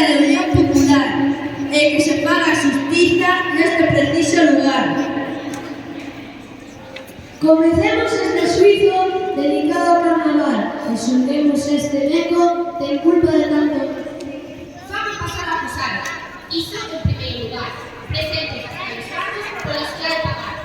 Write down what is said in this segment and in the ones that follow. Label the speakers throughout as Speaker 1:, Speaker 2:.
Speaker 1: de unión popular e que se faga xustiza neste preciso lugar.
Speaker 2: Comecemos este xuizo dedicado ao carnaval e xulguemos este neco ten culpa de tanto.
Speaker 3: Vamos pasar a acusar. Iso en primeiro lugar. Presentes os cargos polos que hai pagar.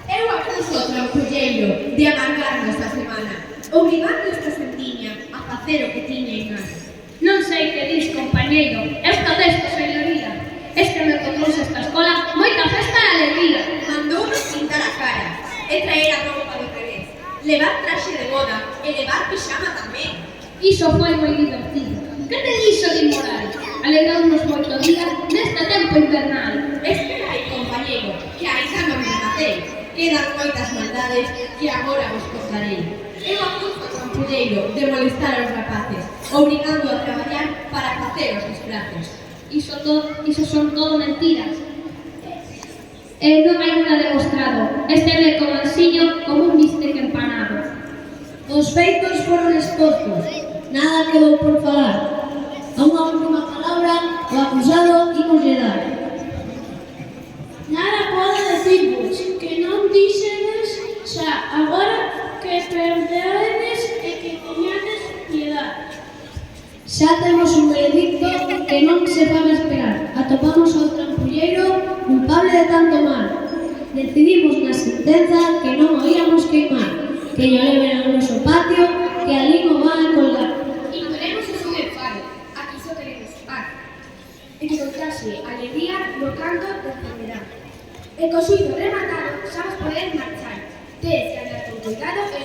Speaker 1: Eu acuso o trampulleiro de amargarnos a semana, obrigando esta sentiña a facer o que tiña en ganas.
Speaker 4: Non sei que dis, compañeiro, eu protesto, señoría. Es que me tocou esta escola moita festa e alegría.
Speaker 1: Mandounos pintar a cara e traer a roupa do revés, levar traxe de boda e levar pixama tamén.
Speaker 4: Iso foi moi divertido. Que te dixo de inmoral? Alegramos moito día neste tempo invernal.
Speaker 1: Espera aí, compañeiro, que ainda non me matei. Quedan moitas maldades que agora vos contarei. Eu acuso o trampulleiro de molestar aos rapaces, obrigando a traballar para facer os disfraces.
Speaker 4: Iso son todo mentiras. Non hai nada demostrado. Este neco mansiño como un bistec empanado.
Speaker 2: Os feitos foron expostos, nada quedou por falar. A unha última palabra, o acusado imos lle dar. Nada pode decirvos que non dixedes xa agora que perdeades e que teñades piedade. Xa temos un veredicto que non se faga esperar. Atopamos ao trampulleiro culpable de tanto mal. Decidimos na sentenza que non o íamos queimar, que lle leven ao noso patio, que alí non van a colgar.
Speaker 3: Ignoremos o seu enfado. Aquí só queremos paz. E que contrase alegría no canto de enfermedad. E co xuizo rematado xa vos podedes marchar. Tedes que andar con cuidado e